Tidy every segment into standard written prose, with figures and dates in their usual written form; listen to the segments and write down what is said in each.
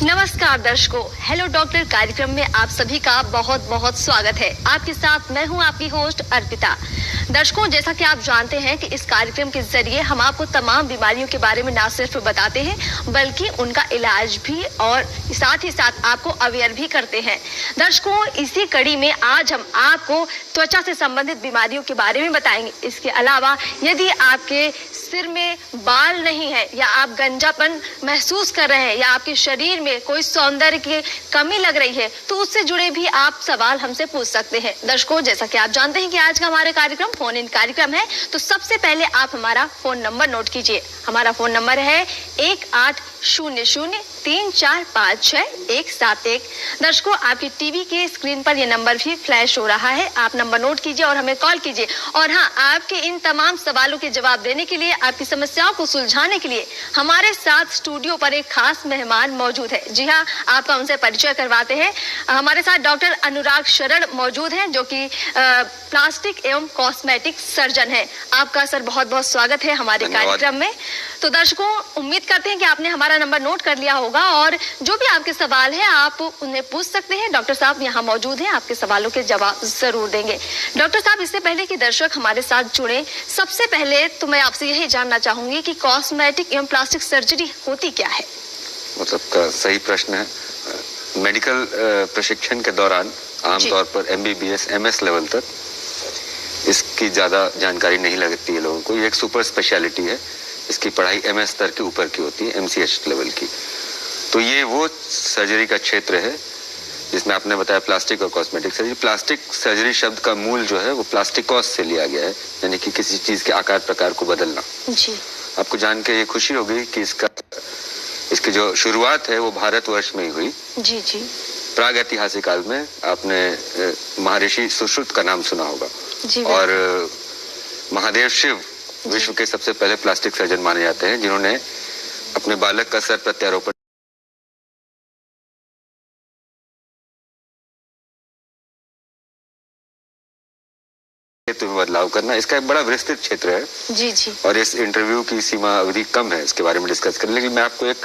नमस्कार दर्शकों, hello doctor कार्यक्रम में आप सभी का बहुत बहुत स्वागत है। आपके साथ मैं हूं आपकी होस्ट अर्पिता। दर्शकों, जैसा कि आप जानते हैं कि इस कार्यक्रम के जरिए हम आपको तमाम बीमारियों के बारे में ना सिर्फ बताते हैं बल्कि उनका इलाज भी और साथ ही साथ आपको अवेयर भी करते हैं। दर्शकों, इसी कड़ी में आज हम आपको त्वचा से संबंधित बीमारियों के बारे में बताएंगे। इसके अलावा यदि आपके सिर में बाल नहीं है या आप गंजापन महसूस कर रहे हैं या आपके शरीर में कोई सौंदर्य की कमी लग रही है तो उससे जुड़े भी आप सवाल हमसे पूछ सकते हैं। दर्शकों, जैसा कि आप जानते हैं कि आज का हमारा कार्यक्रम फोन इन कार्यक्रम है, तो सबसे पहले आप हमारा फोन नंबर नोट कीजिए। हमारा फोन नंबर है 18003456 दर्शकों, आपकी टीवी के स्क्रीन पर यह नंबर भी फ्लैश हो रहा है। आप नंबर नोट कीजिए और हमें कॉल कीजिए। और हाँ, आपके इन तमाम सवालों के जवाब देने के लिए, आपकी समस्याओं को सुलझाने के लिए हमारे साथ स्टूडियो पर एक खास मेहमान मौजूद है। जी हाँ, आपका उनसे परिचय करवाते हैं। हमारे साथ डॉक्टर अनुराग शरण मौजूद हैं, जो कि प्लास्टिक एवं कॉस्मेटिक सर्जन है। आपका सर बहुत बहुत स्वागत है हमारे कार्यक्रम में। तो दर्शकों, उम्मीद करते हैं कि आपने हमारा नंबर नोट कर लिया होगा और जो भी आपके सवाल है आप उन्हें पूछ सकते हैं। डॉक्टर साहब यहाँ मौजूद हैं, आपके सवालों के जवाब जरूर देंगे। डॉक्टर साहब, इससे पहले कि दर्शक हमारे साथ जुड़े, सबसे पहले तो मैं आपसे यही जानना चाहूंगी कि कॉस्मेटिक एवं प्लास्टिक सर्जरी होती क्या है? मतलब का सही प्रश्न है। मेडिकल प्रशिक्षण के दौरान आमतौर पर MBBS MS लेवल तक इसकी ज़्यादा जानकारी नहीं लगती है लोगों को। ये एक सुपर स्पेशलिटी है। इसकी पढ़ाई MS स्तर के ऊपर की होती है, MCH लेवल की। तो ये वो सर्जरी का क्षेत्र है जिसमें आपने बताया प्लास्टिक और कॉस्मेटिक सर्जरी। प्लास्टिक सर्जरी शब्द का मूल जो है वो प्लास्टिकॉस से लिया गया है, यानी कि किसी चीज़ के आकार प्रकार को बदलना। जी। आपको जान के ये खुशी होगी कि इसकी जो शुरुआत है वो भारतवर्ष में ही हुई। जी जी। प्राग ऐतिहासिक काल में आपने महर्षि सुश्रुत का नाम सुना होगा। जी। और महादेव शिव विश्व के सबसे पहले प्लास्टिक सर्जन माने जाते हैं, जिन्होंने अपने बालक का सर प्रत्यारोपण बदलाव करना। इसका एक बड़ा विस्तृत क्षेत्र है। जी जी। और इस इंटरव्यू की सीमा अवधि कम है इसके बारे में डिस्कस करने, लेकिन मैं आपको एक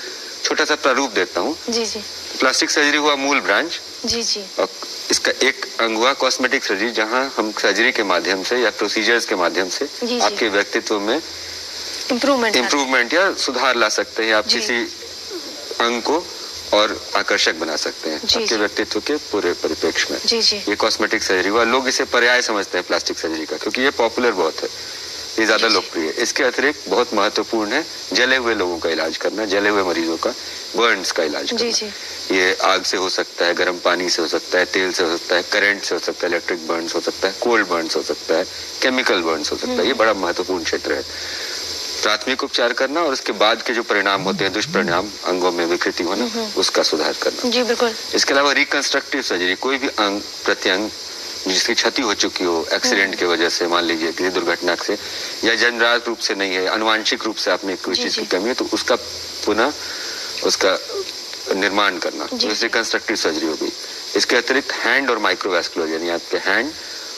छोटा सा प्रारूप देता हूँ। जी जी। प्लास्टिक सर्जरी हुआ मूल ब्रांच। जी जी। और इसका एक अंग हुआ कॉस्मेटिक सर्जरी, जहां हम सर्जरी के माध्यम से या प्रोसीजर्स के माध्यम से आपके व्यक्तित्व में इम्प्रूवमेंट या सुधार ला सकते हैं। आप किसी अंग को और आकर्षक बना सकते हैं आपके व्यक्तित्व के पूरे परिप्रेक्ष्य में। जी जी। ये कॉस्मेटिक सर्जरी हुआ। लोग इसे पर्याय समझते हैं प्लास्टिक सर्जरी का, क्योंकि ये पॉपुलर बहुत है, ये ज्यादा लोकप्रिय है। इसके अतिरिक्त बहुत महत्वपूर्ण है जले हुए लोगों का इलाज करना, जले हुए मरीजों का, बर्न्स का इलाज करना। जी। ये आग से हो सकता है, गर्म पानी से हो सकता है, तेल से हो सकता है, करंट से हो सकता है, इलेक्ट्रिक बर्न्स हो सकता है, कोल्ड बर्न्स हो सकता है, केमिकल बर्न्स हो सकता है। ये बड़ा महत्वपूर्ण क्षेत्र है। प्राथमिक उपचार करना और उसके बाद के जो परिणाम होते हैं, दुष्परिणाम, अंगों में विकृति होना, उसका सुधार करना। जी बिल्कुल। इसके अलावा रिकंस्ट्रक्टिव सर्जरी, कोई भी अंग प्रत्यंग जिसकी क्षति हो चुकी हो एक्सीडेंट की वजह से, मान लीजिए किसी दुर्घटना से, या जन्मजात रूप से नहीं है, अनुवांशिक रूप से आप में कोई चीज की कमी है, तो उसका पुनः उसका निर्माण करना, तो रिकंस्ट्रक्टिव सर्जरी हो गई। इसके अतिरिक्त हैंड और माइक्रोवैस्कुलर, यानी आपके हैंड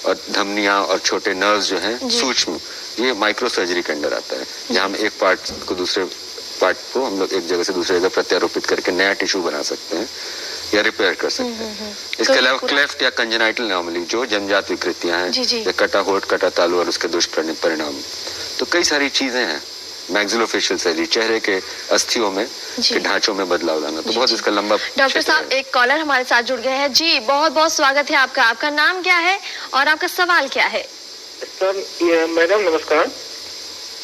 और धमनियां और छोटे नर्व्स जो हैं सूक्ष्म, ये माइक्रो सर्जरी के अंदर आता है, जहाँ हम एक पार्ट को दूसरे पार्ट को हम लोग एक जगह से दूसरे जगह प्रत्यारोपित करके नया टिश्यू बना सकते हैं या रिपेयर कर सकते हैं। इसके अलावा क्लेफ्ट या कंजेनाइटल एनोमली, जो जन्मजात विकृतियां हैं, या कटा होठ, कटा तालु और उसके दुष्परिणाम, तो कई सारी चीजें हैं। मैक्सिलोफेशियल सर्जरी, चेहरे के अस्थियों में के ढांचों में बदलाव लाना, तो बहुत इसका लंबा। डॉक्टर साहब, एक कॉलर हमारे साथ जुड़ गए हैं। जी, बहुत बहुत स्वागत है आपका। आपका नाम क्या है और आपका सवाल क्या है? सर, मैडम नमस्कार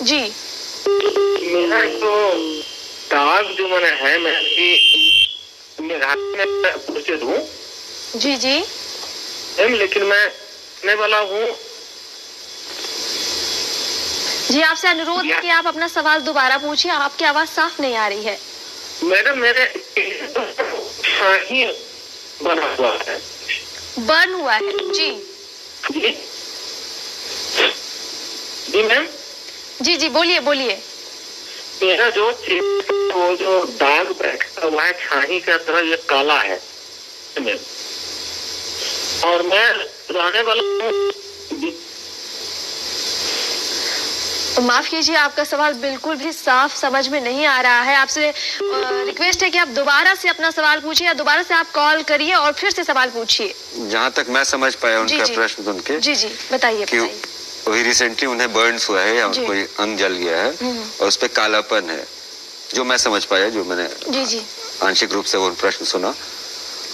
जी। मेरा जो दाग जो मैंने है, मैं रात में परिचित हूँ। जी जी। लेकिन मैं वाला हूँ। जी, आपसे अनुरोध है कि आप अपना सवाल दोबारा पूछिए, आपकी आवाज साफ नहीं आ रही है। मैडम, मेरे बना हुआ है। बर्न हुआ है? जी जी मैम। जी जी, बोलिए बोलिए। मेरा जो वो जो दाग बैठा हुआ है छाही का तरह, ये काला है और मैं रहने वाला हूँ तो माफ कीजिए, आपका सवाल बिल्कुल भी साफ समझ में नहीं आ रहा है। आपसे रिक्वेस्ट है कि आप दोबारा से अपना सवाल पूछिए या दोबारा से आप कॉल करिए और फिर से सवाल पूछिए। जहाँ तक मैं समझ पाया उनका प्रश्न सुन के, जी जी बताइए। अभी रिसेंटली उन्हें बर्न्स हुआ है या कोई अंग जल गया है और उस पर कालापन है, जो मैं समझ पाया, जो मैंने आंशिक रूप से वो प्रश्न सुना।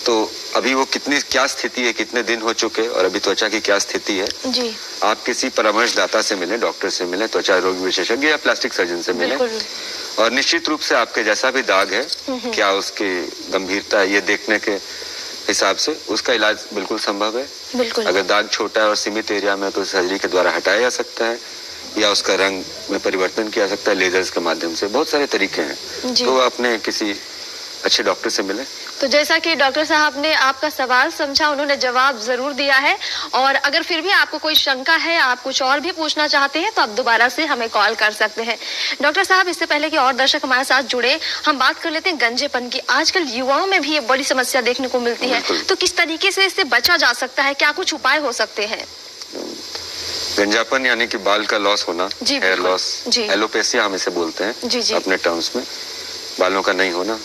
तो अभी वो क्या स्थिति है, कितने दिन हो चुके और अभी त्वचा की क्या स्थिति है जी। आप किसी परामर्शदाता से मिलें, डॉक्टर से मिलें, त्वचा रोग विशेषज्ञ या प्लास्टिक सर्जन से मिलें और निश्चित रूप से आपके जैसा भी दाग है क्या उसकी गंभीरता है ये देखने के हिसाब से उसका इलाज बिल्कुल संभव है। बिल्कुल। अगर दाग छोटा है और सीमित एरिया में तो सर्जरी के द्वारा हटाया जा सकता है या उसका रंग में परिवर्तन किया जा सकता है लेजर्स के माध्यम से। बहुत सारे तरीके हैं, तो अपने किसी अच्छे डॉक्टर से मिले। तो जैसा कि डॉक्टर साहब ने आपका सवाल समझा, उन्होंने जवाब जरूर दिया है। और अगर फिर भी आपको कोई शंका है, आप कुछ और भी पूछना चाहते हैं तो आप दोबारा से हमें कॉल कर सकते हैं। डॉक्टर साहब, इससे पहले कि और दर्शक हमारे साथ जुड़े, हम बात कर लेते हैं गंजेपन की। आजकल युवाओं में भी ये बड़ी समस्या देखने को मिलती है, तो किस तरीके से इससे बचा जा सकता है, क्या कुछ उपाय हो सकते हैं? गंजापन यानी कि बाल का लॉस होना, हेयर लॉस, एलोपेसिया हम इसे बोलते हैं अपने टर्म्स में, बालों का नहीं होना।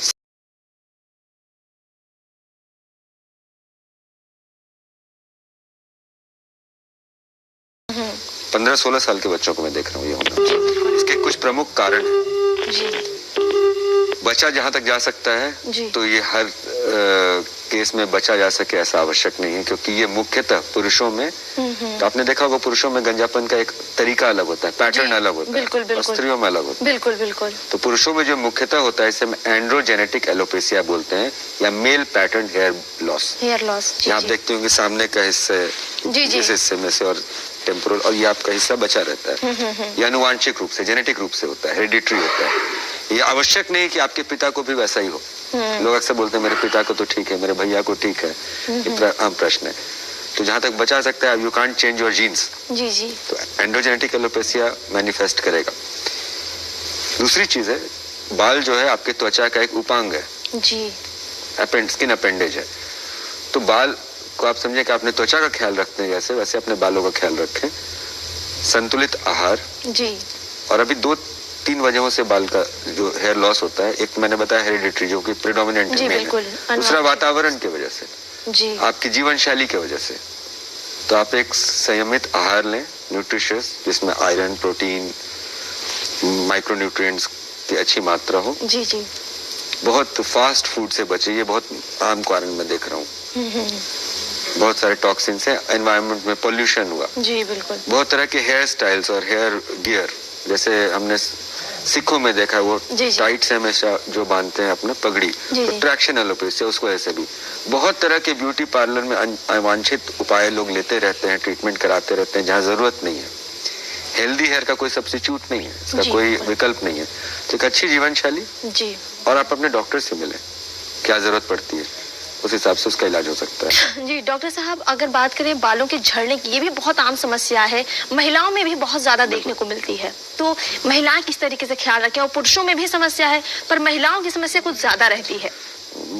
15-16 साल के बच्चों को मैं देख रहा हूँ ये होना। इसके कुछ प्रमुख कारण हैं। बचा जहाँ तक जा सकता है तो ये हर केस में बचा जा सके ऐसा आवश्यक नहीं है, क्योंकि ये मुख्यतः पुरुषों में, तो आपने देखा होगा पुरुषों में गंजापन का एक तरीका अलग होता है, पैटर्न अलग होता है, और स्त्रियों में अलग होता है। बिल्कुल बिल्कुल। तो पुरुषों में जो मुख्यतः होता है इसे हम एंड्रोजेनेटिक एलोपेसिया बोलते हैं या मेल पैटर्न हेयर लॉस। आप देखते होंगे सामने का हिस्सा इस हिस्से में से और टेम्पोरल और ये आपका हिस्सा बचा रहता है। ये आनुवांशिक रूप से, जेनेटिक रूप से होता है, हेरिडिटरी होता है। ये आवश्यक नहीं कि आपके पिता को भी वैसा ही हो। लोग अक्सर बोलते हैं मेरे पिता को तो ठीक है, मेरे भैया को ठीक है, ये आम प्रश्न है। तो जहाँ तक बचा सकता है, you can't change your genes. जी जी। तो एंड्रोजेनेटिक एलोपेसिया मैनिफेस्ट करेगा। दूसरी चीज है, बाल जो है आपके त्वचा का एक उपांग है जी, स्किन अपेंडेज है। तो बाल को आप समझे कि आपने त्वचा का ख्याल रखते हैं जैसे, वैसे अपने बालों का ख्याल रखें। संतुलित आहार जी। और अभी 2-3 वजहों से बाल का जो हेयर लॉस होता है, एक मैंने बताया हेरिडिटरी जो कि प्रेडोमिनेंट है, दूसरा वातावरण की वजह से जी, आपकी जीवन शैली की वजह से। तो आप एक संयमित आहार लें, न्यूट्रिशियस, जिसमें आयरन, प्रोटीन, माइक्रोन्यूट्रिएंट्स की अच्छी मात्रा हो जी जी। बहुत फास्ट फूड से बचे, ये बहुत आम कारण मैं देख रहा हूँ। बहुत सारे टॉक्सिन्स हैं, एनवायरनमेंट में पोल्यूशन हुआ जी। बिल्कुल। बहुत तरह के हेयर स्टाइल्स और हेयर गियर, जैसे हमने सिखों में देखा है वो टाइट से हमेशा जो बांधते हैं अपना पगड़ी, तो ट्रैक्शन एलोपेसिया उसको ऐसे भी। बहुत तरह के ब्यूटी पार्लर में अवांछित उपाय लोग लेते रहते हैं, ट्रीटमेंट कराते रहते हैं जहाँ जरूरत नहीं है। हेल्दी हेयर का कोई सब्स्टिट्यूट नहीं है, इसका कोई विकल्प नहीं है। तो एक अच्छी जीवन शैली जी, और आप अपने डॉक्टर से मिलें, क्या जरूरत पड़ती है उस हिसाब से उसका इलाज हो सकता है जी। डॉक्टर साहब, अगर बात करें बालों के झड़ने की, ये भी बहुत आम समस्या है, महिलाओं में भी बहुत ज्यादा देखने को मिलती है। तो महिलाएं किस तरीके से ख्याल रखें? और पुरुषों में भी समस्या है, पर महिलाओं की समस्या कुछ ज्यादा रहती है।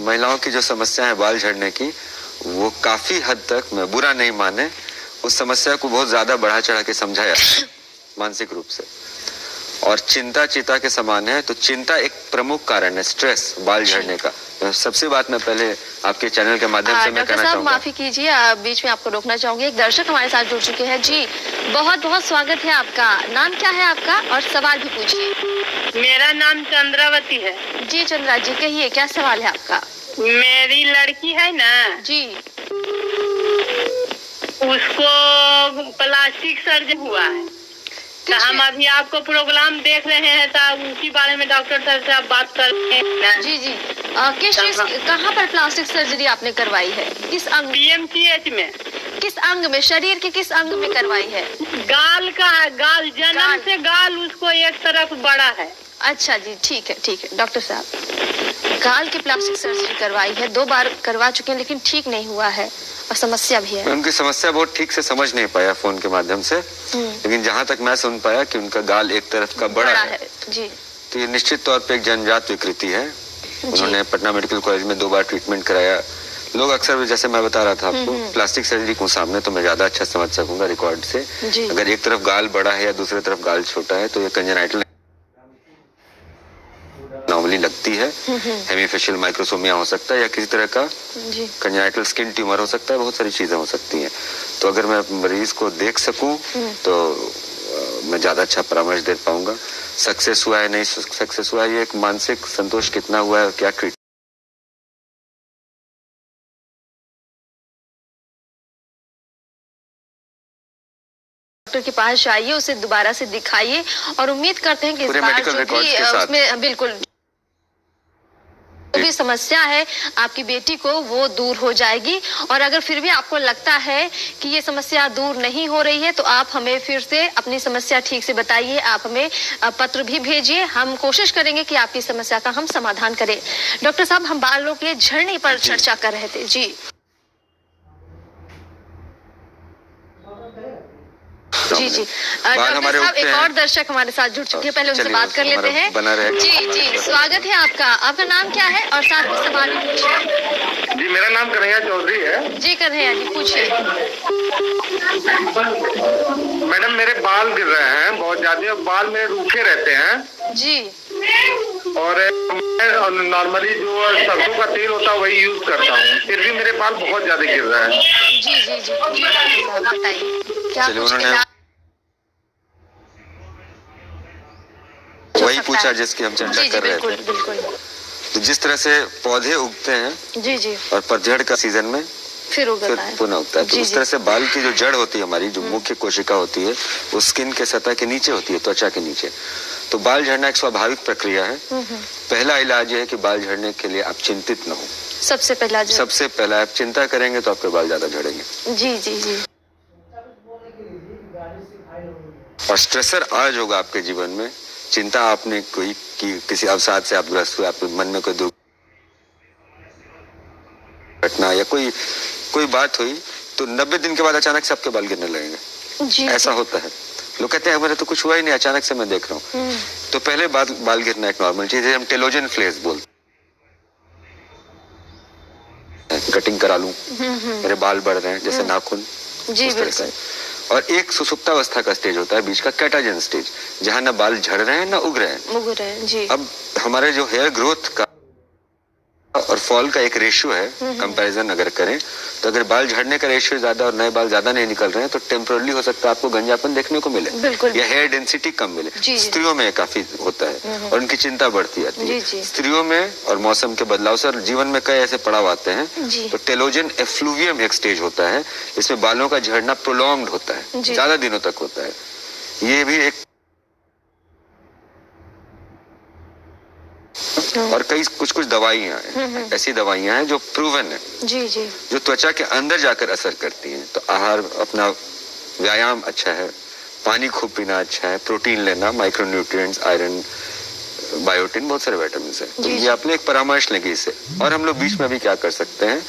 महिलाओं की जो समस्या है बाल झड़ने की, वो काफी हद तक, मैं बुरा नहीं माने, उस समस्या को बहुत ज्यादा बढ़ा चढ़ा के समझाया मानसिक रूप से, और चिंता चिता के समान है। तो चिंता एक प्रमुख कारण है स्ट्रेस बाल झड़ने का। सबसे बात मैं पहले आपके चैनल के माध्यम से मैं कहना चाहूंगा, माफी कीजिए, बीच में आपको रोकना चाहूंगी। एक दर्शक हमारे साथ जुड़ चुके हैं जी, बहुत बहुत स्वागत है आपका। नाम क्या है आपका और सवाल भी पूछिए। मेरा नाम चंद्रावती है जी। चंद्रा जी, कहिए क्या सवाल है आपका? मेरी लड़की है ना जी, उसको प्लास्टिक सर्जरी हुआ है, तो हम अभी आपको प्रोग्राम देख रहे हैं, तो उसी बारे में डॉक्टर सर से आप बात कर रहे हैं जी जी। किस चीज, कहाँ पर प्लास्टिक सर्जरी आपने करवाई है? किस अंग? PMCH में। किस अंग में, शरीर के किस अंग में करवाई है? गाल का, गाल जन्म से गाल उसको एक तरफ बड़ा है। अच्छा जी, ठीक है ठीक है। डॉक्टर साहब, गाल की प्लास्टिक सर्जरी करवाई है, 2 बार करवा चुके हैं, लेकिन ठीक नहीं हुआ है और समस्या भी है। उनकी समस्या बहुत ठीक से समझ नहीं पाया फोन के माध्यम से, लेकिन जहाँ तक मैं सुन पाया कि उनका गाल एक तरफ का बड़ा है जी। तो ये निश्चित तौर पे एक जन्मजात विकृति है। उन्होंने पटना मेडिकल कॉलेज में 2 बार ट्रीटमेंट कराया, लोग अक्सर, जैसे मैं बता रहा था आपको, प्लास्टिक सर्जरी को सामने तो मैं ज्यादा अच्छा समझ सकूंगा रिकॉर्ड से। जी। अगर एक तरफ गाल बड़ा है या दूसरी तरफ गाल छोटा है तो ये कंजेनाइटल नॉर्मली लगती है। हेमीफेशियल माइक्रोसोमिया हो सकता है या किसी तरह का कंजेनाइटल स्किन ट्यूमर हो सकता है, बहुत सारी चीजें हो सकती हैं। तो अगर मैं मरीज को देख सकूं तो मैं ज्यादा अच्छा परामर्श दे पाऊंगा। सक्सेस हुआ है नहीं सक्सेस हुआ है, ये एक मानसिक संतोष कितना हुआ है और क्या ट्रीट डॉक्टर के पास जाइए, उसे दोबारा से दिखाइए और उम्मीद करते हैं कि इस पूरे बार मेडिकल जो रिकॉर्ड्स भी के साथ। उसमें बिल्कुल जो भी समस्या है आपकी बेटी को वो दूर हो जाएगी। और अगर फिर भी आपको लगता है कि ये समस्या दूर नहीं हो रही है तो आप हमें फिर से अपनी समस्या ठीक से बताइए, आप हमें पत्र भी भेजिए, हम कोशिश करेंगे कि आपकी समस्या का हम समाधान करें। डॉक्टर साहब, हम बालों के झड़ने पर चर्चा कर रहे थे। जी जी जी डॉक्टर साहब, एक और दर्शक हमारे साथ जुड़ चुके हैं, पहले उनसे बात कर लेते हैं। जी जी, स्वागत है आपका। आपका नाम क्या है और साथ में सवाल भी पूछिए। जी, मेरा नाम कन्हैया चौधरी है। जी कन्हैया जी, पूछिए। मैडम, मेरे बाल गिर रहे हैं बहुत ज्यादा, बाल मेरे रूखे रहते हैं जी। और मैं नॉर्मली जो सरसों का तेल होता है वही यूज करता हूँ, फिर भी मेरे बाल बहुत ज्यादा गिर रहे हैं। जी जी जी जी डॉक्टर साहब बताइए क्या कुछ इलाज वही पूछा जिसकी हम चर्चा कर रहे थे। बिल्कुल। तो जिस तरह से पौधे उगते हैं जी जी और पतझड़ का सीजन में फिर उगता है, पुनः उगता है, तो उस तरह से बाल की जो जड़ होती है हमारी, जो मुख्य कोशिका होती है, वो स्किन के सतह के नीचे होती है, त्वचा के नीचे। तो बाल झड़ना एक स्वाभाविक प्रक्रिया है। पहला इलाज ये है कि बाल झड़ने के लिए आप चिंतित न हो। सबसे पहला आप चिंता करेंगे तो आपके बाल ज्यादा झड़ेंगे। जी जी जी। और स्ट्रेसर आज होगा आपके जीवन में, चिंता आपने कोई किसी अवसाद से आप ग्रस्त हुए, आपके मन में कोई घटना या कोई बात हुई तो 90 दिन के बाद अचानक से आपके बाल गिरने लगेंगे। जी, ऐसा होता है। लोग कहते हैं मेरे तो कुछ हुआ ही नहीं, अचानक से मैं देख रहा हूँ। तो पहले बाल गिरना एक नॉर्मल चीज है, हम टेलोजन फ्लेज बोलते हैं। कटिंग करा लूं, मेरे बाल बढ़ रहे हैं, जैसे नाखून, जी बिल्कुल। और एक सुसुप्तावस्था का स्टेज होता है बीच का, कैटाजन स्टेज, जहां ना बाल झड़ रहे हैं ना उग रहे हैं। जी। अब हमारे जो हेयर ग्रोथ का और फॉल का एक रेशियो है, कंपैरिजन अगर करें तो अगर बाल झड़ने का रेशियो ज्यादा और नए बाल ज्यादा नहीं निकल रहे हैं तो टेम्पररी हो सकता है आपको गंजापन देखने को मिले, या हेयर डेंसिटी कम मिले। स्त्रियों में काफी होता है और उनकी चिंता बढ़ती जाती है। स्त्रियों में और मौसम के बदलाव से और जीवन में कई ऐसे पड़ाव आते हैं। तो टेलोजन एफ्लूवियम एक स्टेज होता है, इसमें बालों का झड़ना प्रोलॉन्ग्ड होता है, ज्यादा दिनों तक होता है। ये भी एक और कई कुछ दवाइयां हैं, ऐसी दवाइयां हैं जो प्रूवन है, जी जी, जो त्वचा के अंदर जाकर असर करती हैं। तो आहार, अपना व्यायाम अच्छा है, पानी खूब पीना अच्छा है, प्रोटीन लेना, माइक्रोन्यूट्रिएंट्स, आयरन, बायोटिन, बहुत सारे विटामिन है। तो ये आपने एक परामर्श लेंगे इससे। और हम लोग बीच में भी क्या कर सकते हैं,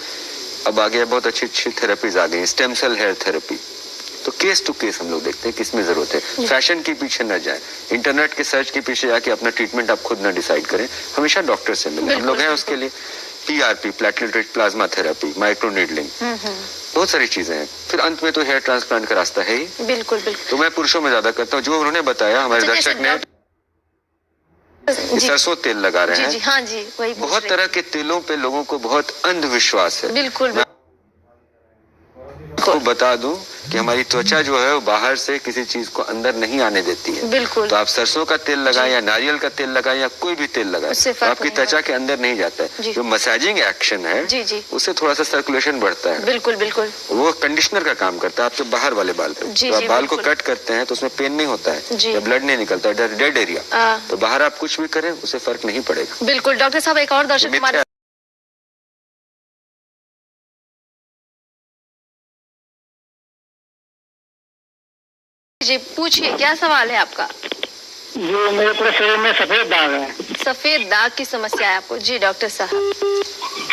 अब आगे बहुत अच्छी थेरेपीज आ गई, स्टेम सेल हेयर थेरेपी। तो केस टू केस हम लोग देखते हैं किसमें जरूरत है। फैशन के पीछे न जाए, इंटरनेट के सर्च के पीछे जाके अपना ट्रीटमेंट आप खुद न डिसाइड करें, हमेशा डॉक्टर से मिलें। हम लोग हैं उसके लिए। PRP, platelet rich plasma therapy, micro needling, बहुत सारी चीजें हैं। फिर अंत में तो हेयर ट्रांसप्लांट का रास्ता है ही। बिल्कुल बिल्कुल। तो मैं पुरुषों में ज्यादा करता हूँ, जो उन्होंने बताया, हमारे दर्शक ने सरसों तेल लगा रहे हैं। जी, हाँ जी, वही बहुत तरह के तेलों पे लोगों को बहुत अंधविश्वास है। बिल्कुल। को बता दूं कि हमारी त्वचा जो है वो बाहर से किसी चीज को अंदर नहीं आने देती है। बिल्कुल। तो आप सरसों का तेल लगाएं या नारियल का तेल लगाएं या कोई भी तेल लगाएं, तो आपकी त्वचा के अंदर नहीं जाता है। जो मसाजिंग एक्शन है, जी जी, उससे थोड़ा सा सर्कुलेशन बढ़ता है। बिल्कुल बिल्कुल। वो कंडीशनर का काम करता है आपके बाहर वाले बाल पे। तो आप बाल को कट करते हैं तो उसमें पेन नहीं होता है, ब्लड नहीं निकलता है, डेड एरिया। तो बाहर आप कुछ भी करें उससे फर्क नहीं पड़ेगा। बिल्कुल। डॉक्टर साहब, एक और दर्शक हमारे जी, पूछिए क्या सवाल है आपका। जो मेरे पूरे शरीर में सफेद दाग है। सफेद दाग की समस्या है आपको। जी डॉक्टर साहब।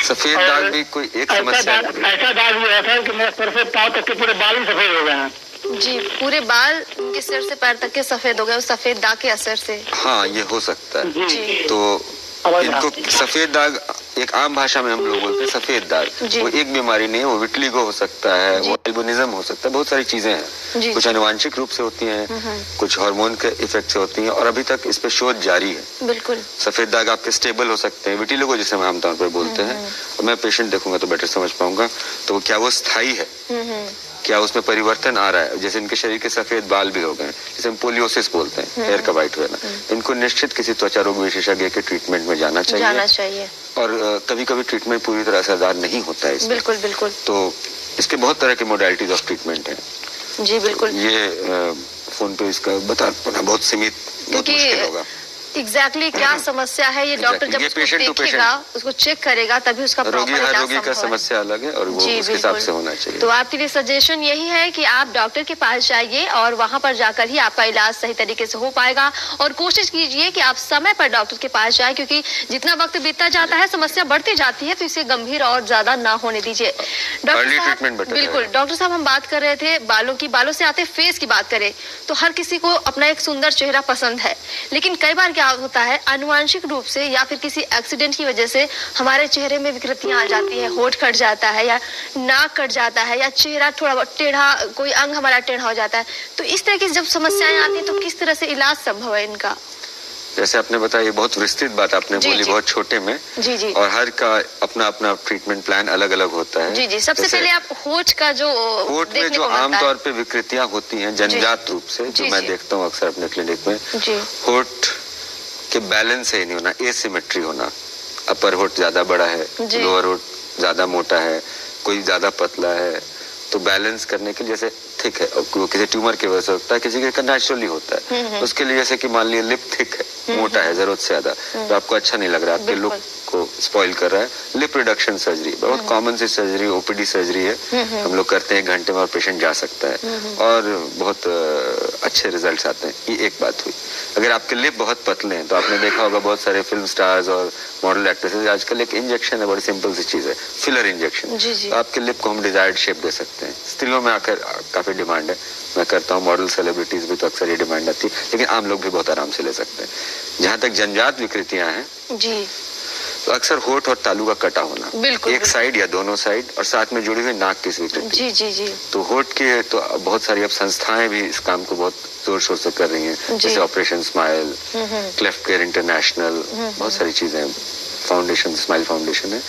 सफेद दाग भी कोई एक समस्या है? ऐसा दाग हुआ था कि मेरे सर से पांव तक के पूरे बाल ही सफेद हो गए हैं। जी, पूरे बाल उनके सिर से पैर तक के सफेद हो गए उस सफेद दाग के असर से। हाँ, ये हो सकता है। जी। तो इनको सफेद दाग एक आम भाषा में हम लोग बोलते हैं सफेद दाग, जी। वो एक बीमारी नहीं है, वो विटलिगो हो सकता है, जी। वो एल्बिनिज्म हो सकता है, बहुत सारी चीजें हैं। जी। कुछ आनुवांशिक रूप से होती हैं, कुछ हार्मोन के इफेक्ट से होती हैं, और अभी तक इस पे शोध जारी है। बिल्कुल। सफेद दाग आपके स्टेबल हो सकते हैं, विटिलिगो जिसे हम आमतौर पर बोलते हैं, और मैं पेशेंट देखूंगा तो बेटर समझ पाऊंगा, तो क्या वो स्थायी है, क्या उसमें परिवर्तन आ रहा है। जैसे इनके शरीर के सफेद बाल भी हो गए, जिसे हम पोलियोसिस बोलते हैं, हेयर का वाइट होना, इनको निश्चित किसी त्वचा रोग विशेषज्ञ के ट्रीटमेंट में जाना चाहिए। और कभी कभी ट्रीटमेंट पूरी तरह असरदार नहीं होता है इसमें। बिल्कुल बिल्कुल। तो इसके बहुत तरह के मोडालिटीज ऑफ ट्रीटमेंट हैं। जी बिल्कुल। ये फोन पे इसका बता पाना बहुत सीमित, बहुत मुश्किल होगा। एग्जैक्टली क्या समस्या है ये डॉक्टर जब उसको देखेगा, उसको चेक करेगा, तभी उसका रोगी प्रॉपर हर इलाज रोगी का संभव है। समस्या अलग है और वो उसके हिसाब से होना चाहिए। तो आपके लिए सजेशन यही है कि आप डॉक्टर के पास जाइए और वहां पर जाकर ही आपका इलाज सही तरीके से हो पाएगा, और कोशिश कीजिए कि आप समय पर डॉक्टर के पास जाएं, क्योंकि जितना वक्त बीतता जाता है समस्या बढ़ती जाती है, तो इसे गंभीर और ज्यादा ना होने दीजिए। डॉक्टर साहब, बिल्कुल डॉक्टर साहब, हम बात कर रहे थे बालों की, बालों से आते फेस की बात करें तो हर किसी को अपना एक सुंदर चेहरा पसंद है, लेकिन कई बार क्या होता है, आनुवांशिक रूप से या फिर किसी एक्सीडेंट की वजह से हमारे चेहरे में विकृतियां आ जाती है, होठ कट जाता है या नाक कट जाता है या चेहरा थोड़ा टेढ़ा, कोई अंग हमारा टेढ़ा हो जाता है। तो इस तरह की जब समस्याएं आती हैं तो किस तरह से इलाज संभव है इनका? जैसे आपने बताया, ये बहुत विस्तृत बात आपने बोली, बहुत छोटे में। जी। और हर का अपना अपना ट्रीटमेंट प्लान अलग अलग होता है। जी। सबसे पहले आप होठ का जो होठ में जो आमतौर पे विकृतियां होती हैं जन्मजात रूप से, जो मैं देखता हूँ अक्सर अपने क्लिनिक में, होठ के बैलेंस सही नहीं होना, एसिमेट्री होना, अपर होठ ज्यादा बड़ा है, लोअर होठ ज्यादा मोटा है, कोई ज्यादा पतला है, तो बैलेंस करने के लिए जैसे थिक है, वो किसी ट्यूमर की वजह से होता है, किसी का नेचुरली होता है, उसके लिए जैसे कि मान लिया लिप थिक है, मोटा है जरूरत से ज्यादा, तो आपको अच्छा नहीं लग रहा, आपके लुक को स्पॉइल कर रहा है, लिप रिडक्शन सर्जरी बहुत कॉमन सी सर्जरी, ओपीडी सर्जरी है, हम लोग करते हैं 1 घंटे में और पेशेंट जा सकता है और बहुत अच्छे रिजल्ट्स आते हैं। ये एक बात हुई। अगर आपके लिप बहुत पतले हैं तो आपने देखा होगा बहुत सारे फिल्म स्टार्स और मॉडल एक्ट्रेसेस आजकल एक इंजेक्शन है, बड़ी सिंपल सी चीज है, फिलर इंजेक्शन। तो आपके लिप को हम डिजायर्ड शेप दे सकते हैं। स्त्रियों में आकर काफी डिमांड है, मैं करता हूँ, मॉडल सेलिब्रिटीज भी तो अक्सर ये डिमांड आती है, लेकिन आम लोग भी बहुत आराम से ले सकते हैं। जहाँ तक जन्मजात विकृतियां हैं जी, तो अक्सर होठ और तालू का कटा होना, एक साइड या दोनों साइड, और साथ में जुड़ी हुई नाक की विकृति। जी। तो होठ के तो बहुत सारी अब संस्थाएं भी इस काम को बहुत जोर शोर से कर रही हैं, जैसे operation smile, cleft care international, बहुत सारी चीजें, फाउंडेशन, स्माइल फाउंडेशन है।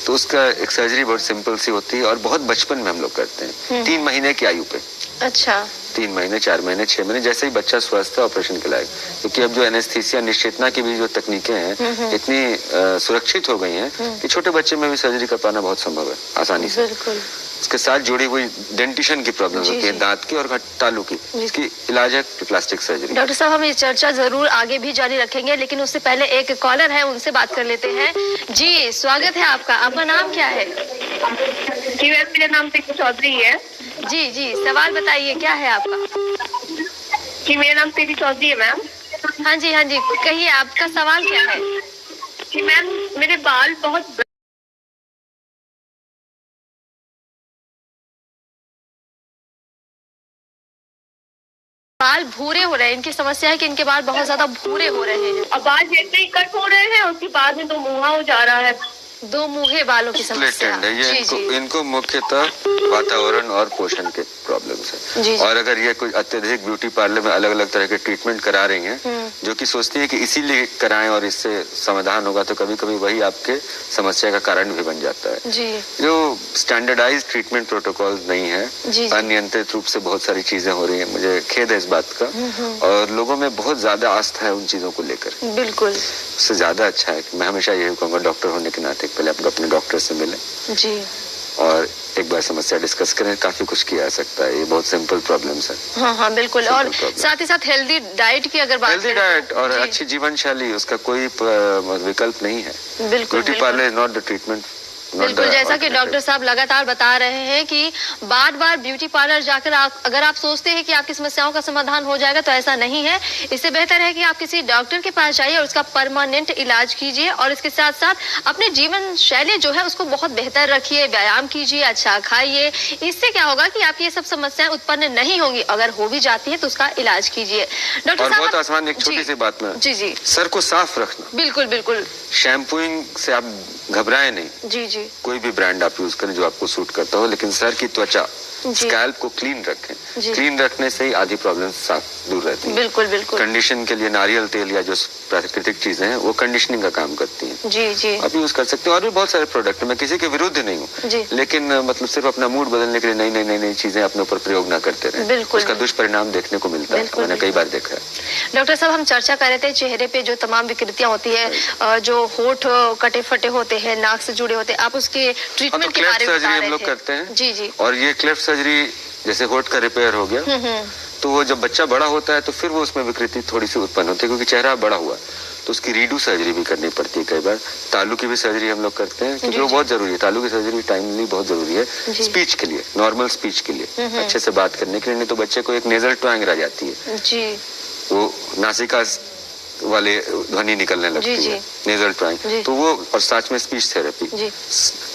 तो उसका एक सर्जरी बहुत सिंपल सी होती है और बहुत बचपन में हम लोग करते हैं, 3 महीने की आयु पे। अच्छा। 3 महीने, 4 महीने, 6 महीने, जैसे ही बच्चा स्वस्थ है ऑपरेशन के लायक, क्योंकि अब जो एनेस्थीसिया निश्चेतना की भी जो तकनीकें हैं इतनी सुरक्षित हो गई हैं कि छोटे बच्चे में भी सर्जरी कर पाना बहुत संभव है आसानी से। बिल्कुल। इसके साथ जुड़ी हुई डेंटिशन की प्रॉब्लम होती है, दांत की और तालू की, इसकी इलाज है प्लास्टिक सर्जरी। डॉक्टर साहब, हम ये चर्चा जरूर आगे भी जारी रखेंगे, लेकिन उससे पहले एक कॉलर है, उनसे बात कर लेते हैं। जी, स्वागत है आपका, आपका नाम क्या है? जी मैम, मेरा नाम प्रीति चौधरी है। जी, सवाल बताइए, क्या है आपका? जी, मेरा नाम प्रीति चौधरी है मैम। हाँ जी, कहिए, आपका सवाल क्या है? जी मैम, मेरे बाल बहुत बाल भूरे हो रहे हैं, इनकी समस्या है कि इनके बाल बहुत ज्यादा भूरे हो रहे हैं। अब बाल जैसे ही कट हो रहे हैं उसके बाद में 2 मुहा हो जा रहा है। 2 मुहे बालों की समस्या है ये। इनको मुख्यतः वातावरण और पोषण के प्रॉब्लम्स है, और अगर ये कोई अत्यधिक ब्यूटी पार्लर में अलग अलग तरह के ट्रीटमेंट करा रही हैं, जो कि सोचती है कि इसीलिए कराएं और इससे समाधान होगा, तो कभी कभी वही आपके समस्या का कारण भी बन जाता है। जो स्टैंडर्डाइज ट्रीटमेंट प्रोटोकॉल नहीं है, अनियंत्रित रूप से बहुत सारी चीजें हो रही है, मुझे खेद है इस बात का, और लोगों में बहुत ज्यादा आस्था है उन चीजों को लेकर। बिल्कुल। उससे ज्यादा अच्छा है कि मैं हमेशा यही कहूँगा, डॉक्टर होने के नाते पहले आप अपने डॉक्टर से मिलें जी, और एक बार समस्या डिस्कस करें, काफी कुछ किया जा सकता है, ये बहुत सिंपल प्रॉब्लम्स है। हाँ, बिल्कुल। और साथ ही साथ हेल्दी डाइट की अगर बात करें, हेल्दी डाइट और अच्छी जीवन शैली, उसका कोई विकल्प नहीं है। बिल्कुल। Beauty parlour is not the treatment. बिल्कुल, जैसा कि डॉक्टर साहब लगातार बता रहे हैं कि बार बार ब्यूटी पार्लर जाकर अगर आप सोचते हैं कि आपकी समस्याओं का समाधान हो जाएगा, तो ऐसा नहीं है। इससे बेहतर है कि आप किसी डॉक्टर के पास जाइए और उसका परमानेंट इलाज कीजिए, और इसके साथ साथ अपने जीवन शैली जो है उसको बहुत बेहतर रखिए, व्यायाम कीजिए, अच्छा खाइए। इससे क्या होगा कि आपकी ये सब समस्याएं उत्पन्न नहीं होंगी, अगर हो भी जाती है तो उसका इलाज कीजिए। डॉक्टर साहब, बहुत आसान एक छोटी सी बात में, जी, सर को साफ रखना। बिल्कुल। शैम्पूइंग से आप घबराए नहीं, जी जी कोई भी ब्रांड आप यूज करें जो आपको सूट करता हो, लेकिन सर की त्वचा, जी। स्कैल्प को क्लीन रखें। जी। क्लीन रखने से ही आधी प्रॉब्लम साफ दूर रहती है। बिल्कुल बिल्कुल कंडीशन के लिए नारियल तेल या जो प्राकृतिक चीजें हैं वो कंडीशनिंग का काम करती हैं। जी जी आप यूज कर सकते हो। और भी बहुत सारे प्रोडक्ट, मैं किसी के विरुद्ध नहीं जी। हूँ, लेकिन मतलब सिर्फ अपना मूड बदलने के लिए नई नई नई नई चीजें अपने ऊपर प्रयोग ना करते रहे, बिल्कुल। उसका दुष्परिणाम देखने को मिलता है। बिल्कुल, मैंने कई बार देखा है। डॉक्टर साहब, हम चर्चा कर रहे थे चेहरे पे जो तमाम विकृतियां होती है, जो होठ कटे फटे होते हैं, नाक से जुड़े होते हैं, आप उसके ट्रीटमेंट के बारे में सर्जरी बता हम रहे लोग थे। करते हैं। जी जी और ये क्लेफ्ट सर्जरी, जैसे होठ का रिपेयर हो गया, तो वो जब बच्चा बड़ा होता है तो फिर वो उसमें विकृति थोड़ी सी उत्पन्न होती है, क्योंकि चेहरा बड़ा हुआ तो उसकी रीडू सर्जरी भी करनी पड़ती है कई बार। तालू की भी सर्जरी हम लोग करते हैं, क्योंकि वो बहुत जरूरी है। तालू की सर्जरी टाइमली बहुत जरूरी है स्पीच के लिए, नॉर्मल स्पीच के लिए, अच्छे से बात करने के लिए। नहीं तो बच्चे को एक नेजल ट्वांग रह जाती है जी, वो नासिका वाले ध्वनि निकलने लगती जी, है, नेजल ट्वांग, तो वो, और साथ में स्पीच थेरेपी। जी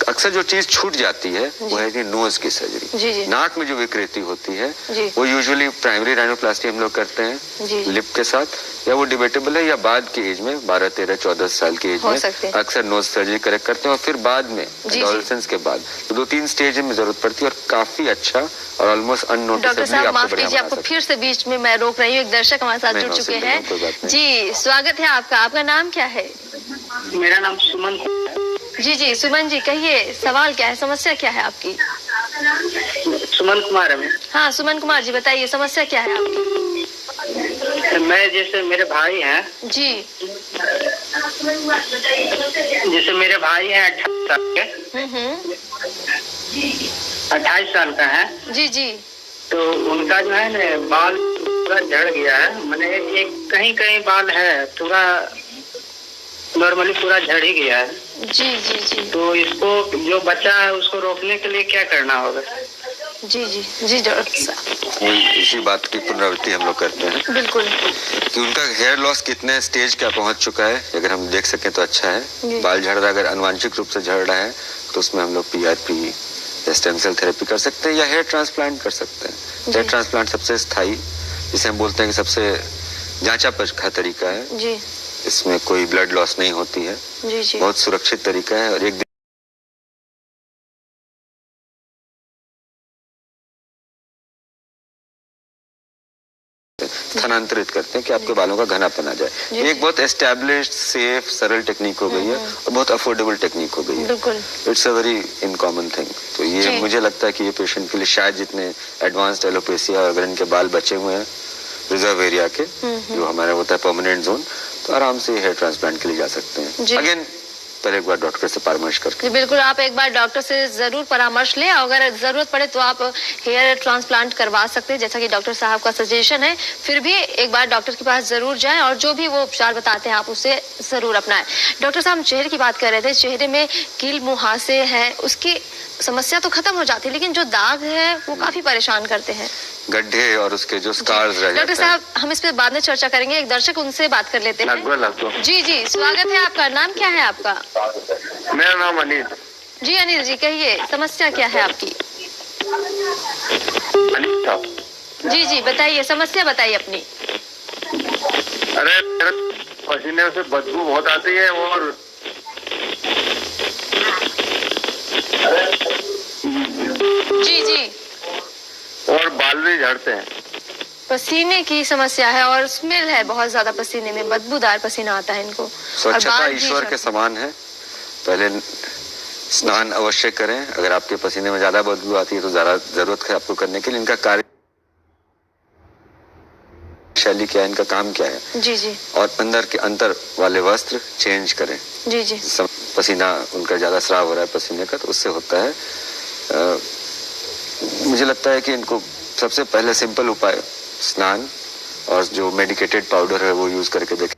अक्सर जो चीज छूट जाती है वो है कि नोज की सर्जरी। जी जी नाक में जो विकृति होती है जी वो यूजुअली प्राइमरी राइनोप्लास्टी हम लोग करते जी। हैं लिप के साथ, या वो डिबेटेबल है, या बाद के एज में 12, 13, 14 साल की एज हो में सकते हैं। अक्सर नोज सर्जरी करेक्ट करते हैं। और फिर बाद में जी। एडोलेसेंस के बाद तो 2-3 स्टेज में जरूरत पड़ती है, और काफी अच्छा और ऑलमोस्ट डॉक्टर अननोटिसेबली साहब, आपको माफ बढ़िया कीजिए, बना आपको सकते फिर से बीच में मैं रोक रही हूँ। एक दर्शक हमारे साथ नहीं, जुड़ मैं चुके उससे हैं। कोई बात नहीं। जी, स्वागत है आपका। आपका नाम क्या है? मेरा नाम सुमन है। जी जी, सुमन जी, कहिए, सवाल क्या है, समस्या क्या है आपकी? सुमन कुमार है मैं। हाँ, सुमन कुमार जी, बताइए, समस्या क्या है आपकी? मैं, जैसे मेरे भाई हैं, जी जैसे मेरे भाई हैं 28 साल के, हम्म 28 साल का है, जी जी तो उनका जो है ना बाल पूरा झड़ गया है। मैंने एक कहीं कहीं बाल है, पूरा नॉर्मली पूरा झड़ ही गया है। जी जी जी तो इसको जो बच्चा है उसको रोकने के लिए क्या करना होगा? जी जी जी डॉक्टर साहब, इसी बात की पुनरावृत्ति हम लोग करते हैं बिल्कुल। कि उनका हेयर लॉस कितने स्टेज का पहुंच चुका है, अगर हम देख सकें तो अच्छा है। बाल झड़ रहा है, अगर अनुवांशिक रूप से झड़ रहा है तो उसमें हम लोग PRP या स्टेम सेल थेरेपी कर सकते हैं, या हेयर ट्रांसप्लांट कर सकते हैं। हेयर ट्रांसप्लांट सबसे स्थायी, जिसे हम बोलते हैं कि सबसे जांचा परखा तरीका है। जी इसमें कोई ब्लड लॉस नहीं होती है, जी जी बहुत सुरक्षित तरीका है। और एक स्थानांतरित करते हैं कि आपके बालों का घनापन आ जाए। ये एक बहुत एस्टैब्लिश्ड, सेफ, सरल टेक्निक हो गई है, और बहुत अफोर्डेबल टेक्निक हो गई है। बिल्कुल। It's a very uncommon thing. तो ये मुझे लगता है कि ये पेशेंट के लिए शायद जितने एडवांस्ड एलोपेसिया, अगर इनके बाल बचे हुए हैं रिजर्व एरिया के, जो हमारा होता है परमानेंट जोन, तो आराम से हेयर ट्रांसप्लांट के लिए जा सकते हैं। अगेन पहले एक बार डॉक्टर से परामर्श करके। बिल्कुल, आप एक बार डॉक्टर से जरूर परामर्श लें। अगर जरूरत पड़े तो आप हेयर ट्रांसप्लांट करवा सकते हैं, जैसा कि डॉक्टर साहब का सजेशन है। फिर भी एक बार डॉक्टर के पास जरूर जाएं, और जो भी वो उपचार बताते हैं आप उसे जरूर अपनाएं। डॉक्टर साहब, हम चेहरे की बात कर रहे थे, चेहरे में कील मुहासे हैं, उसकी समस्या तो खत्म हो जाती है, लेकिन जो दाग है वो काफी परेशान करते हैं, गड्ढे और उसके जो स्कार्स रह डॉक्टर जाते हैं। साहब, हम इस पे बाद में चर्चा करेंगे। एक दर्शक, उनसे बात कर लेते हैं। जी जी, स्वागत है आपका। नाम क्या है आपका? मेरा नाम अनिल। जी अनिल जी, कहिए, समस्या क्या है आपकी? अनिल साहब। जी जी, बताइए, समस्या बताइए अपनी। अरे मेरे पसीने से बदबू बहुत आती है, और जी जी, और बाल भी झड़ते हैं। पसीने की समस्या है और स्मेल है बहुत ज्यादा, पसीने में बदबूदार पसीना आता है इनको। स्वच्छता ईश्वर के समान है। पहले स्नान अवश्य करें। अगर आपके पसीने में ज्यादा बदबू आती है तो ज्यादा जरूरत है आपको करने के लिए। इनका कार्य शैली क्या है, इनका काम क्या है। जी जी। और अंदर के अंतर वाले वस्त्र चेंज करें। जी जी। पसीना उनका ज्यादा स्राव हो रहा है पसीने का, तो उससे होता है। मुझे लगता है कि इनको सबसे पहले सिंपल उपाय स्नान और जो मेडिकेटेड पाउडर है वो यूज करके देखें,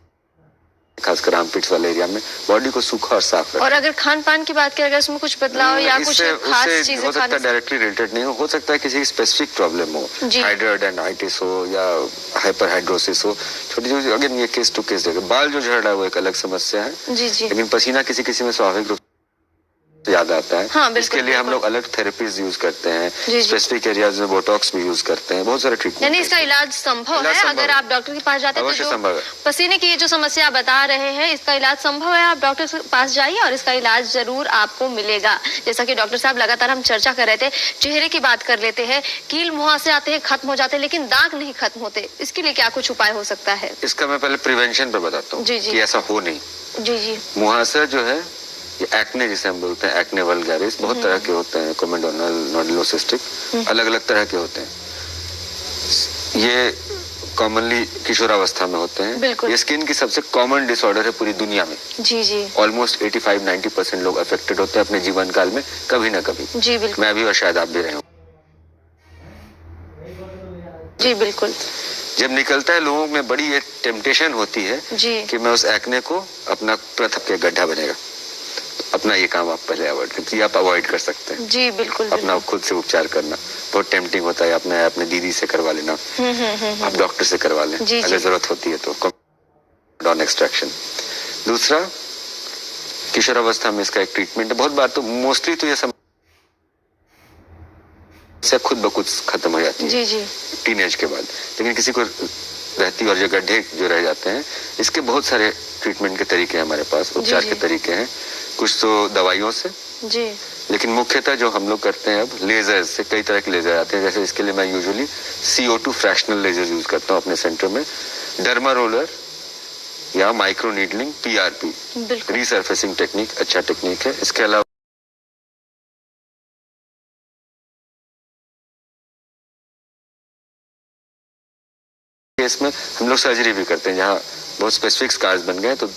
खासकर आर्मपिट्स वाले एरिया में बॉडी को सूखा और साफ रखें। और अगर खान पान की बात करें, अगर उसमें कुछ बदलाव या कुछ खास चीजें हो सकता है डायरेक्टली रिलेटेड नहीं हो सकता है किसी स्पेसिफिक प्रॉब्लम हो, हाइड्रोडेंड्राइटिस हो या हाइपरहाइड्रोसिस हो, छोटी छोटी। अगेन ये केस टू केस देगा। बाल जो झड़ रहा है वो एक अलग समस्या है। जी जी। लेकिन पसीना किसी किसी में स्वाभाविक रूप ज्यादा आता है। हाँ, बिल्कुल, इसके लिए हम बिल्कुल। लोग अलग थेरेपीज यूज करते हैं, जी। स्पेसिफिक एरियाज में बोटॉक्स भी यूज करते हैं, बहुत सारे यानी ट्रीटमेंट। इसका इलाज संभव इलाज है संभव अगर है। आप डॉक्टर के पास जाते हैं तो अवश्य जो संभव है। पसीने की ये जो समस्या बता रहे हैं इसका इलाज संभव है। आप डॉक्टर के पास जाइए और इसका इलाज जरूर आपको मिलेगा। जैसा कि डॉक्टर साहब लगातार हम चर्चा कर रहे थे, चेहरे की बात कर लेते हैं, कील मुहासे आते हैं, खत्म हो जाते हैं, लेकिन दाग नहीं खत्म होते, इसके लिए क्या कुछ उपाय हो सकता है? इसका मैं पहले प्रिवेंशन पे बताता हूँ जी, जी। कि ऐसा हो नहीं। जी जी मुहासा जो है ये एक्ने जिसे हम बोलते हैं, एक्ने वल्गैरिस, बहुत तरह के होते हैं, कोमेडोनल, नोडुलोसिस्टिक, अलग अलग तरह के होते हैं। ये कॉमनली किशोरावस्था में होते हैं। बिल्कुल। ये स्किन की सबसे कॉमन डिसऑर्डर है पूरी दुनिया में। जी जी ऑलमोस्ट 85-90% लोग अफेक्टेड होते हैं अपने जीवन काल में कभी ना कभी। जी बिल्कुल। मैं भी और शायद आप भी रहे हो। जी बिल्कुल। जब निकलता है लोगों में बड़ी एक टेम्पटेशन होती है जी कि मैं उस एक्ने को अपना प्रथम के गड्ढा बनेगा। अपना ये काम आप पहले अवॉइड करते, आप अवॉइड कर सकते हैं। जी बिल्कुल अपना बिल्कुल। खुद से उपचार करना बहुत टेम्पटिंग होता है। अपने दीदी से करवा लेना, आप डॉक्टर से करवा लें जी, अगर जी। जरूरत होती है तो डॉन एक्सट्रैक्शन। दूसरा, किशोरावस्था में इसका एक ट्रीटमेंट है। बहुत बार तो मोस्टली तो ये समस्या खुद ब खुद खत्म हो जाती है जी जी टीनेज के बाद, लेकिन किसी को रहती और जो गड्ढे जो रह जाते हैं, इसके बहुत सारे ट्रीटमेंट के तरीके हैं हमारे पास, उपचार जी। के तरीके हैं। कुछ तो दवाइयों से, जी लेकिन मुख्यतः जो हम लोग करते हैं अब लेजर से, कई तरह के लेजर आते हैं। जैसे इसके लिए मैं usually CO2 fractional laser use करता हूँ अपने सेंटर में। डर्मा रोलर या माइक्रो नीडलिंग, PRP, बिल्कुल। रीसर्फेसिंग टेक्निक अच्छा टेक्निक है। इसके अलावा केस में हम लोग सर्जरी भी करते हैं, जहाँ बहुत स्पेसिफिक स्कार्स बन गए तो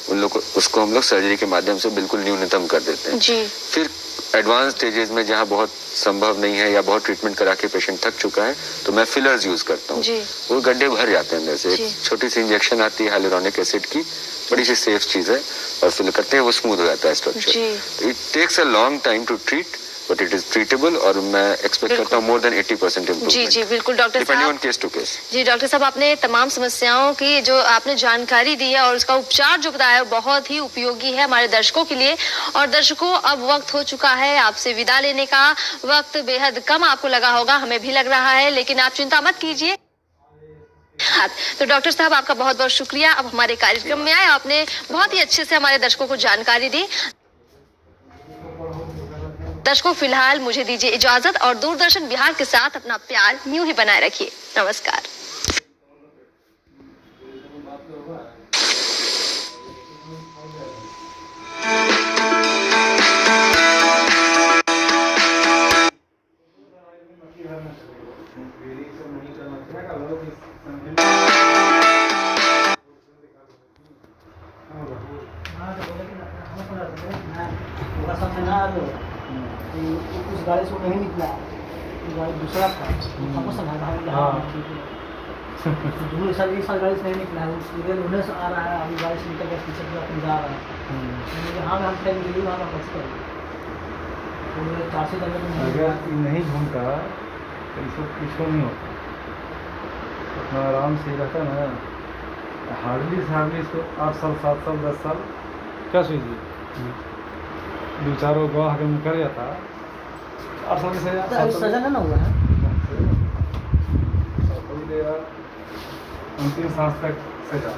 उन लोग उसको हम लोग सर्जरी के माध्यम से बिल्कुल न्यूनतम कर देते हैं। जी फिर एडवांस स्टेजेस में जहाँ बहुत संभव नहीं है या बहुत ट्रीटमेंट करा के पेशेंट थक चुका है तो मैं फिलर्स यूज करता हूँ। जी वो गड्ढे भर जाते हैं अंदर से। जी। एक छोटी सी इंजेक्शन आती है हाइलुरोनिक एसिड की, बड़ी सी सेफ चीज है, और फिल करते हैं वो स्मूथ हो जाता है स्ट्रक्चर। जी। It takes a long time to treat but it is treatable, और मैं एक्सपेक्ट करता हूँ मोर देन 80% जी इम्प्रूवमेंट, जी बिल्कुल डॉक्टर डिपेंडिंग ऑन साहब। Case to case. जी डॉक्टर साहब, आपने तमाम समस्याओं की जो आपने जानकारी दी है और उसका उपचार जो बताया है बहुत ही उपयोगी है हमारे दर्शकों के लिए। और दर्शकों, अब वक्त हो चुका है आपसे विदा लेने का। वक्त बेहद कम आपको लगा होगा, हमें भी लग रहा है, लेकिन आप चिंता मत कीजिए। हाँ, तो डॉक्टर साहब आपका बहुत बहुत शुक्रिया, अब हमारे कार्यक्रम में आए। आपने बहुत ही अच्छे से हमारे दर्शकों को जानकारी दी। दर्शकों, फिलहाल मुझे दीजिए इजाजत और दूरदर्शन बिहार के साथ अपना प्यार यूं ही बनाए रखिए। नमस्कार। उस गाड़ी से वो नहीं निकला, वो गाड़ी दूसरा था, हमको समझा हाँ ठीक है। दूसरे साल एक साल गाड़ी से नहीं निकला है, इधर उन्हें से आ रहा है, अभी गाड़ी से निकल गया, पीछे पूरा अपन जा रहा है। हाँ हम टाइम दिल्ली वहाँ वापस कर तो मेरे 400 जगह में अगर ये नहीं घूमता तो इसको कुछ नहीं होता, अपना आराम से रहता ना। हार्डली इसको 8 साल 7 साल 10 साल क्या सोचिए, 2-4 गवाह अगर कर जाता 8 साल की सजा, सजा ना हुआ है, अंतिम सांस तक सजा।